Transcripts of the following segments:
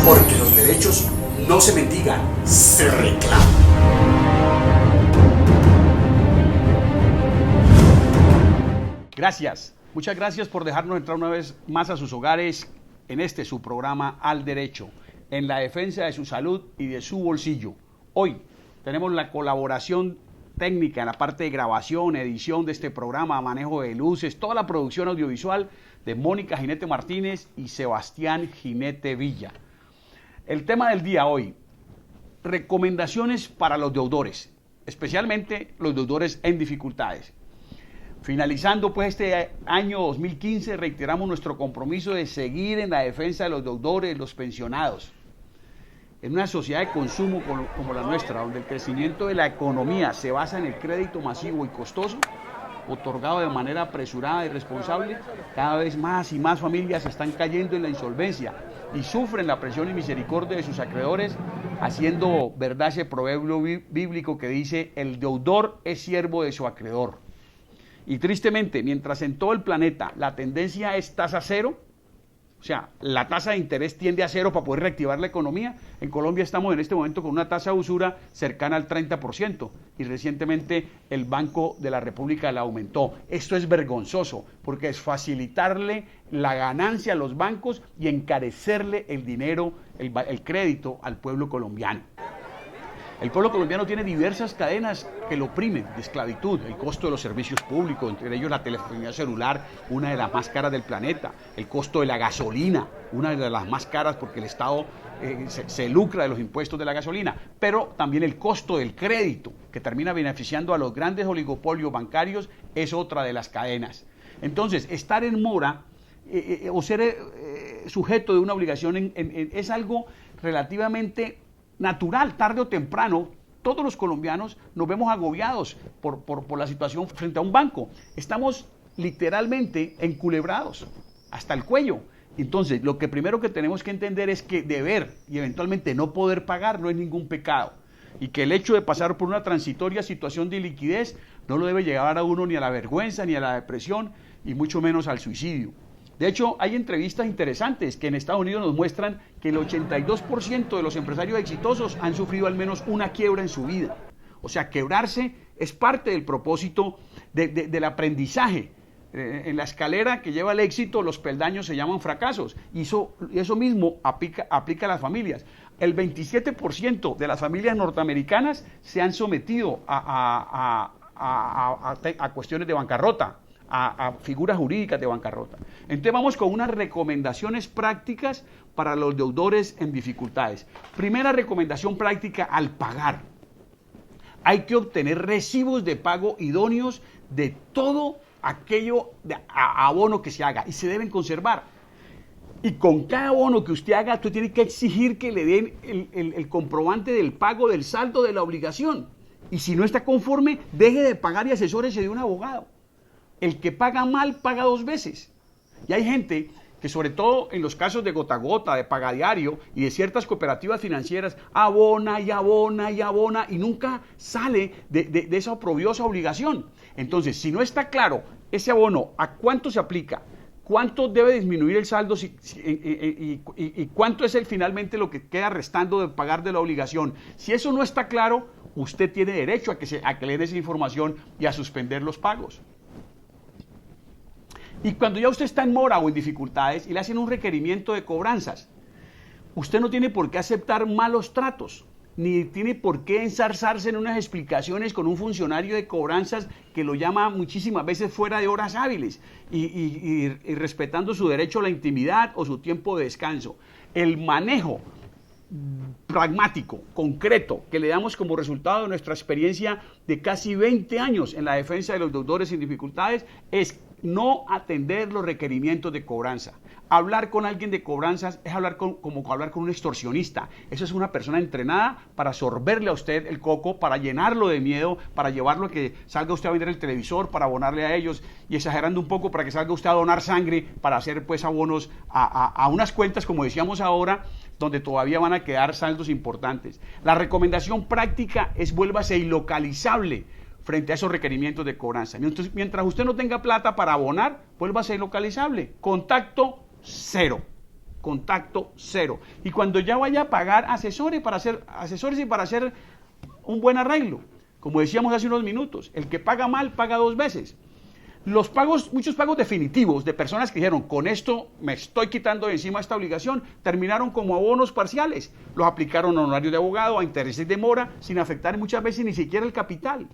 Porque los derechos no se mendigan, se reclaman. Gracias, muchas gracias por dejarnos entrar una vez más a sus hogares en su programa Al Derecho, en la defensa de su salud y de su bolsillo. Hoy tenemos la colaboración técnica en la parte de grabación, edición de este programa, manejo de luces, toda la producción audiovisual de Mónica Ginete Martínez y Sebastián Ginete Villa. El tema del día hoy, recomendaciones para los deudores, especialmente los deudores en dificultades. Finalizando pues este año 2015, reiteramos nuestro compromiso de seguir en la defensa de los deudores, los pensionados. En una sociedad de consumo como la nuestra, donde el crecimiento de la economía se basa en el crédito masivo y costoso, otorgado de manera apresurada y irresponsable, cada vez más y más familias están cayendo en la insolvencia y sufren la presión y misericordia de sus acreedores, haciendo verdad ese proverbio bíblico que dice: el deudor es siervo de su acreedor. Y tristemente, mientras en todo el planeta la tendencia es tasa cero, o sea, la tasa de interés tiende a cero para poder reactivar la economía, en Colombia estamos en este momento con una tasa de usura cercana al 30% y recientemente el Banco de la República la aumentó. Esto es vergonzoso porque es facilitarle la ganancia a los bancos y encarecerle el dinero, el crédito al pueblo colombiano. El pueblo colombiano tiene diversas cadenas que lo oprimen de esclavitud, el costo de los servicios públicos, entre ellos la telefonía celular, una de las más caras del planeta, el costo de la gasolina, una de las más caras porque el Estado se lucra de los impuestos de la gasolina, pero también el costo del crédito, que termina beneficiando a los grandes oligopolios bancarios, es otra de las cadenas. Entonces, estar en mora o ser sujeto de una obligación es algo relativamente natural. Tarde o temprano, todos los colombianos nos vemos agobiados por la situación frente a un banco. Estamos literalmente enculebrados hasta el cuello. Entonces, lo que primero que tenemos que entender es que deber y eventualmente no poder pagar no es ningún pecado. Y que el hecho de pasar por una transitoria situación de liquidez no lo debe llevar a uno ni a la vergüenza, ni a la depresión, y mucho menos al suicidio. De hecho, hay entrevistas interesantes que en Estados Unidos nos muestran que el 82% de los empresarios exitosos han sufrido al menos una quiebra en su vida. O sea, quebrarse es parte del propósito del aprendizaje. En la escalera que lleva al éxito, los peldaños se llaman fracasos. Y eso mismo aplica a las familias. El 27% de las familias norteamericanas se han sometido a cuestiones de bancarrota, a figuras jurídicas de bancarrota. Entonces vamos con unas recomendaciones prácticas para los deudores en dificultades. Primera recomendación práctica al pagar. Hay que obtener recibos de pago idóneos de todo aquello abono que se haga y se deben conservar. Y con cada abono que usted haga, usted tiene que exigir que le den el comprobante del pago del saldo de la obligación. Y si no está conforme, deje de pagar y asesórese de un abogado. El que paga mal, paga dos veces. Y hay gente que, sobre todo en los casos de gota a gota, de pagadiario y de ciertas cooperativas financieras, abona y abona y abona y nunca sale de esa oprobiosa obligación. Entonces, si no está claro ese abono, a cuánto se aplica, cuánto debe disminuir el saldo y cuánto es finalmente lo que queda restando de pagar de la obligación, si eso no está claro, usted tiene derecho a que le den esa información y a suspender los pagos. Y cuando ya usted está en mora o en dificultades y le hacen un requerimiento de cobranzas, usted no tiene por qué aceptar malos tratos, ni tiene por qué enzarzarse en unas explicaciones con un funcionario de cobranzas que lo llama muchísimas veces fuera de horas hábiles y respetando su derecho a la intimidad o su tiempo de descanso. El manejo pragmático, concreto, que le damos como resultado de nuestra experiencia de casi 20 años en la defensa de los deudores en dificultades es no atender los requerimientos de cobranza. Hablar con alguien de cobranzas es como hablar con un extorsionista. Eso es una persona entrenada para sorberle a usted el coco, para llenarlo de miedo, para llevarlo a que salga usted a vender el televisor, para abonarle a ellos y exagerando un poco para que salga usted a donar sangre, para hacer pues abonos a unas cuentas, como decíamos ahora, donde todavía van a quedar saldos importantes. La recomendación práctica es vuélvase ilocalizable frente a esos requerimientos de cobranza. Mientras usted no tenga plata para abonar, vuélvase ilocalizable. Contacto cero. contacto cero. Y cuando ya vaya a pagar, asesores y para hacer un buen arreglo. Como decíamos hace unos minutos, el que paga mal paga 2 veces. Muchos pagos definitivos de personas que dijeron, con esto me estoy quitando de encima esta obligación, terminaron como abonos parciales. Los aplicaron a honorarios de abogado, a intereses de mora, sin afectar muchas veces ni siquiera el capital.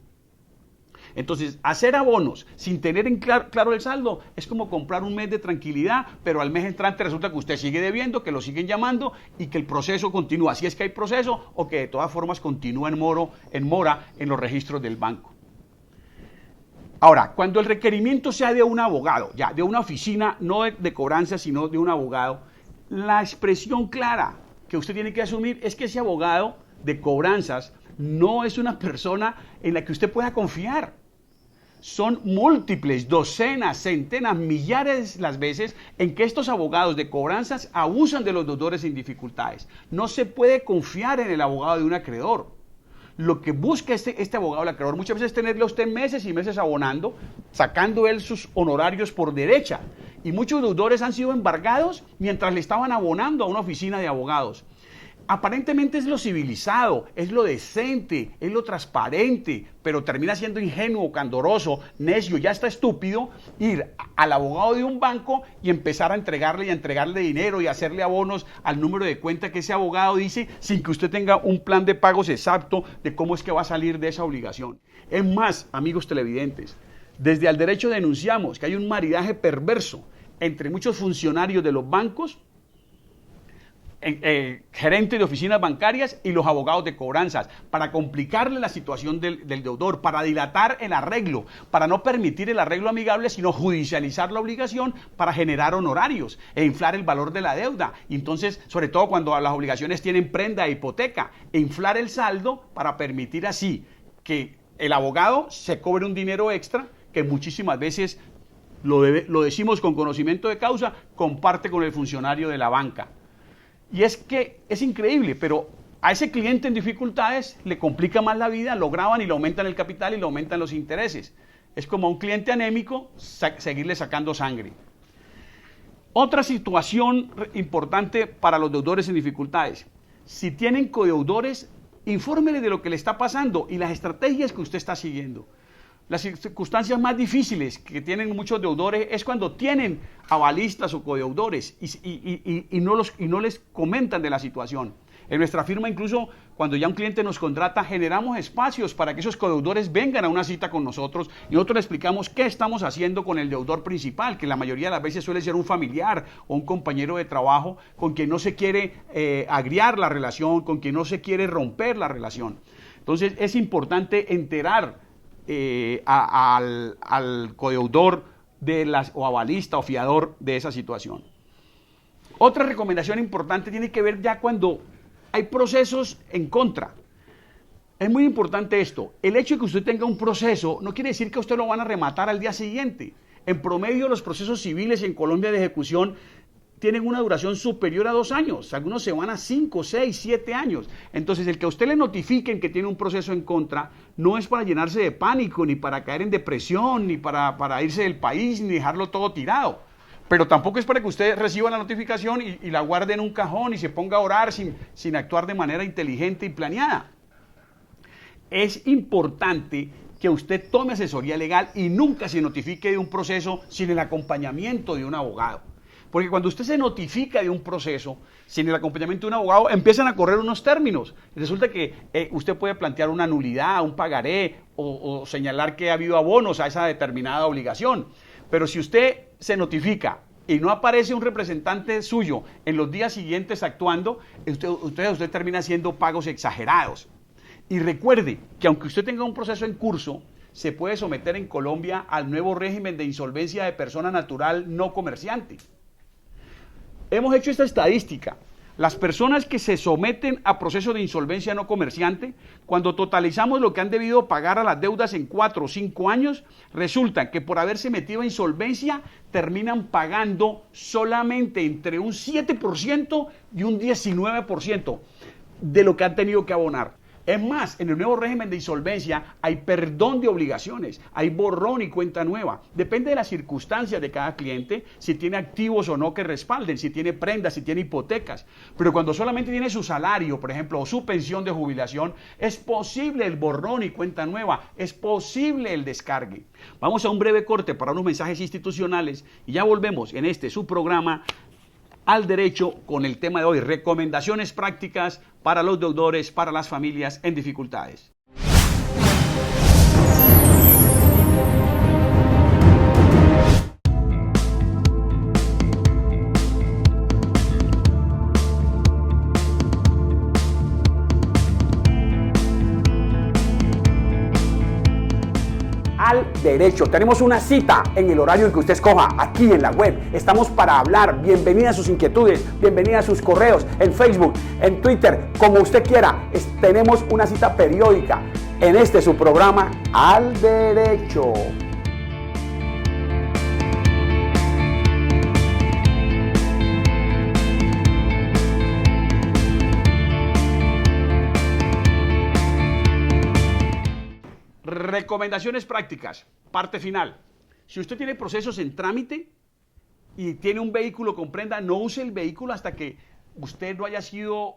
Entonces, hacer abonos sin tener en claro el saldo es como comprar un mes de tranquilidad, pero al mes entrante resulta que usted sigue debiendo, que lo siguen llamando y que el proceso continúa, si es que hay proceso, o que de todas formas continúa en mora en los registros del banco. Ahora, cuando el requerimiento sea de un abogado, ya de una oficina, no de cobranza, sino de un abogado, la expresión clara que usted tiene que asumir es que ese abogado de cobranzas no es una persona en la que usted pueda confiar. Son múltiples, docenas, centenas, millares las veces en que estos abogados de cobranzas abusan de los deudores en dificultades. No se puede confiar en el abogado de un acreedor. Lo que busca este abogado del acreedor muchas veces es tenerle a usted meses y meses abonando, sacando él sus honorarios por derecha. Y muchos deudores han sido embargados mientras le estaban abonando a una oficina de abogados. Aparentemente es lo civilizado, es lo decente, es lo transparente, pero termina siendo ingenuo, candoroso, necio, ya está estúpido ir al abogado de un banco y empezar a entregarle dinero y hacerle abonos al número de cuenta que ese abogado dice sin que usted tenga un plan de pagos exacto de cómo es que va a salir de esa obligación. Es más, amigos televidentes, desde Al Derecho denunciamos que hay un maridaje perverso entre muchos funcionarios de los bancos, gerentes de oficinas bancarias y los abogados de cobranzas, para complicarle la situación del deudor, para dilatar el arreglo, para no permitir el arreglo amigable, sino judicializar la obligación para generar honorarios e inflar el valor de la deuda. Y entonces, sobre todo cuando las obligaciones tienen prenda e hipoteca, e inflar el saldo para permitir así que el abogado se cobre un dinero extra que muchísimas veces, lo decimos con conocimiento de causa, comparte con el funcionario de la banca. Y es que es increíble, pero a ese cliente en dificultades le complica más la vida, lo graban y le aumentan el capital y le aumentan los intereses. Es como a un cliente anémico seguirle sacando sangre. Otra situación importante para los deudores en dificultades. Si tienen codeudores, infórmenles de lo que le está pasando y las estrategias que usted está siguiendo. Las circunstancias más difíciles que tienen muchos deudores es cuando tienen avalistas o codeudores y no les comentan de la situación. En nuestra firma, incluso cuando ya un cliente nos contrata, generamos espacios para que esos codeudores vengan a una cita con nosotros y nosotros le explicamos qué estamos haciendo con el deudor principal, que la mayoría de las veces suele ser un familiar o un compañero de trabajo con quien no se quiere agriar la relación, con quien no se quiere romper la relación. Entonces es importante enterar al codeudor o avalista o fiador de esa situación. Otra recomendación importante tiene que ver ya cuando hay procesos en contra. Es muy importante esto. El hecho de que usted tenga un proceso no quiere decir que usted lo van a rematar al día siguiente. En promedio, los procesos civiles en Colombia de ejecución tienen una duración superior a 2 años. Algunos se van a 5, 6, 7 años. Entonces, el que a usted le notifiquen que tiene un proceso en contra no es para llenarse de pánico, ni para caer en depresión, ni para irse del país, ni dejarlo todo tirado. Pero tampoco es para que usted reciba la notificación y la guarde en un cajón y se ponga a orar sin actuar de manera inteligente y planeada. Es importante que usted tome asesoría legal y nunca se notifique de un proceso sin el acompañamiento de un abogado. Porque cuando usted se notifica de un proceso sin el acompañamiento de un abogado, empiezan a correr unos términos. Resulta que usted puede plantear una nulidad, un pagaré o señalar que ha habido abonos a esa determinada obligación. Pero si usted se notifica y no aparece un representante suyo en los días siguientes actuando, usted termina haciendo pagos exagerados. Y recuerde que aunque usted tenga un proceso en curso, se puede someter en Colombia al nuevo régimen de insolvencia de persona natural no comerciante. Hemos hecho esta estadística. Las personas que se someten a proceso de insolvencia no comerciante, cuando totalizamos lo que han debido pagar a las deudas en 4 o 5 años, resulta que por haberse metido a insolvencia terminan pagando solamente entre un 7% y un 19% de lo que han tenido que abonar. Es más, en el nuevo régimen de insolvencia hay perdón de obligaciones, hay borrón y cuenta nueva. Depende de las circunstancias de cada cliente, si tiene activos o no que respalden, si tiene prendas, si tiene hipotecas. Pero cuando solamente tiene su salario, por ejemplo, o su pensión de jubilación, es posible el borrón y cuenta nueva, es posible el descargue. Vamos a un breve corte para unos mensajes institucionales y ya volvemos en su programa Al Derecho con el tema de hoy, recomendaciones prácticas para los deudores, para las familias en dificultades. Al Derecho. Tenemos una cita en el horario que usted escoja, aquí en la web. Estamos para hablar. Bienvenida a sus inquietudes, bienvenida a sus correos, en Facebook, en Twitter, como usted quiera. Tenemos una cita periódica en su programa Al Derecho. Recomendaciones prácticas, parte final. Si usted tiene procesos en trámite y tiene un vehículo con prenda, no use el vehículo hasta que usted no haya sido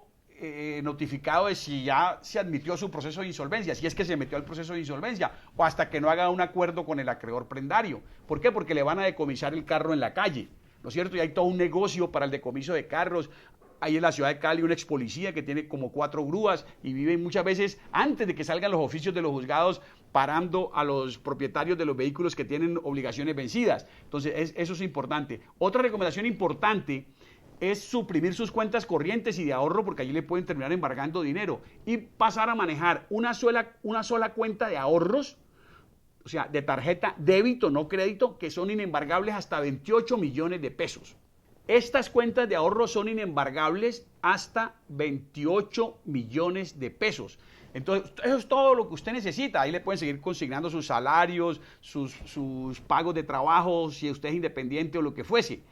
notificado de si ya se admitió su proceso de insolvencia, si es que se metió al proceso de insolvencia, o hasta que no haga un acuerdo con el acreedor prendario. ¿Por qué? Porque le van a decomisar el carro en la calle, ¿no es cierto? Y hay todo un negocio para el decomiso de carros. Hay en la ciudad de Cali un ex policía que tiene como 4 grúas y vive muchas veces antes de que salgan los oficios de los juzgados parando a los propietarios de los vehículos que tienen obligaciones vencidas. Entonces, eso es importante. Otra recomendación importante es suprimir sus cuentas corrientes y de ahorro, porque allí le pueden terminar embargando dinero, y pasar a manejar una sola cuenta de ahorros, o sea, de tarjeta débito, no crédito, que son inembargables hasta 28 millones de pesos. Estas cuentas de ahorro son inembargables hasta 28 millones de pesos. Entonces, eso es todo lo que usted necesita. Ahí le pueden seguir consignando sus salarios, sus pagos de trabajo, si usted es independiente o lo que fuese.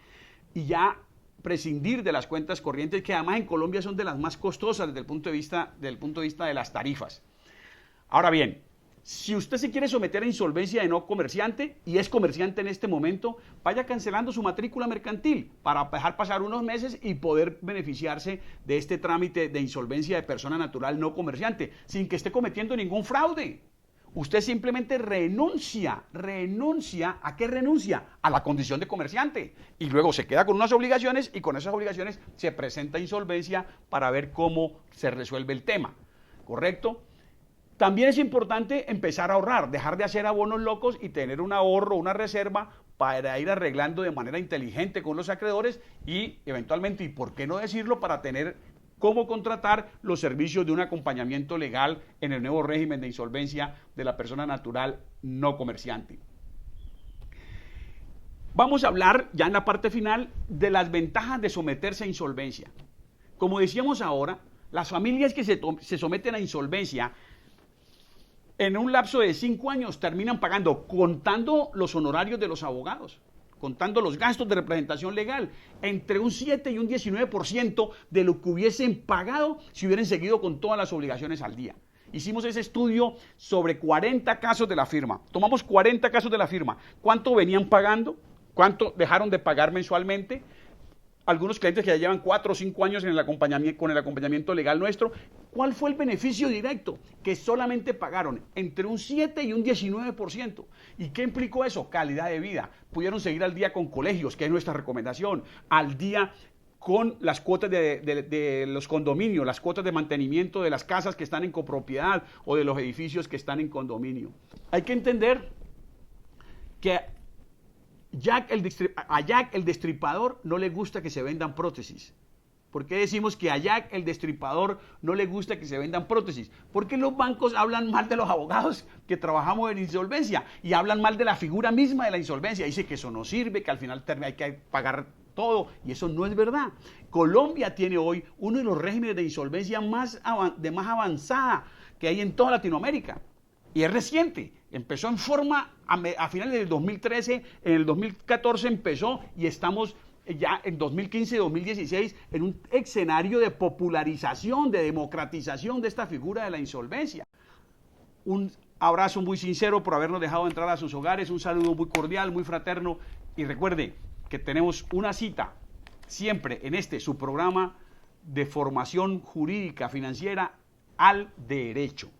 Y ya prescindir de las cuentas corrientes, que además en Colombia son de las más costosas desde el punto de vista de las tarifas. Ahora bien, si usted se quiere someter a insolvencia de no comerciante y es comerciante en este momento, vaya cancelando su matrícula mercantil para dejar pasar unos meses y poder beneficiarse de este trámite de insolvencia de persona natural no comerciante, sin que esté cometiendo ningún fraude. Usted simplemente renuncia. ¿A qué renuncia? A la condición de comerciante. Y luego se queda con unas obligaciones y con esas obligaciones se presenta insolvencia para ver cómo se resuelve el tema. ¿Correcto? También es importante empezar a ahorrar, dejar de hacer abonos locos y tener un ahorro, una reserva para ir arreglando de manera inteligente con los acreedores y eventualmente, y por qué no decirlo, para tener cómo contratar los servicios de un acompañamiento legal en el nuevo régimen de insolvencia de la persona natural no comerciante. Vamos a hablar ya en la parte final de las ventajas de someterse a insolvencia. Como decíamos ahora, las familias que se someten a insolvencia en un lapso de 5 años terminan pagando, contando los honorarios de los abogados, contando los gastos de representación legal, entre un 7 y un 19% de lo que hubiesen pagado si hubieran seguido con todas las obligaciones al día. Hicimos ese estudio sobre 40 casos de la firma. Tomamos 40 casos de la firma. ¿Cuánto venían pagando? ¿Cuánto dejaron de pagar mensualmente? Algunos clientes que ya llevan 4 o 5 años en con el acompañamiento legal nuestro. ¿Cuál fue el beneficio directo? Que solamente pagaron entre un 7 y un 19%. ¿Y qué implicó eso? Calidad de vida. Pudieron seguir al día con colegios, que es nuestra recomendación, al día con las cuotas de los condominios, las cuotas de mantenimiento de las casas que están en copropiedad o de los edificios que están en condominio. Hay que entender que a Jack el Destripador no le gusta que se vendan prótesis. ¿Por qué decimos que a Jack el Destripador no le gusta que se vendan prótesis? Porque los bancos hablan mal de los abogados que trabajamos en insolvencia y hablan mal de la figura misma de la insolvencia. Dice que eso no sirve, que al final hay que pagar todo, y eso no es verdad. Colombia tiene hoy uno de los regímenes de insolvencia más avanzada que hay en toda Latinoamérica. Y es reciente, empezó en forma a finales del 2013, en el 2014 empezó y estamos ya en 2015 y 2016 en un escenario de popularización, de democratización de esta figura de la insolvencia. Un abrazo muy sincero por habernos dejado entrar a sus hogares, un saludo muy cordial, muy fraterno, y recuerde que tenemos una cita siempre en su programa de formación jurídica financiera al derecho.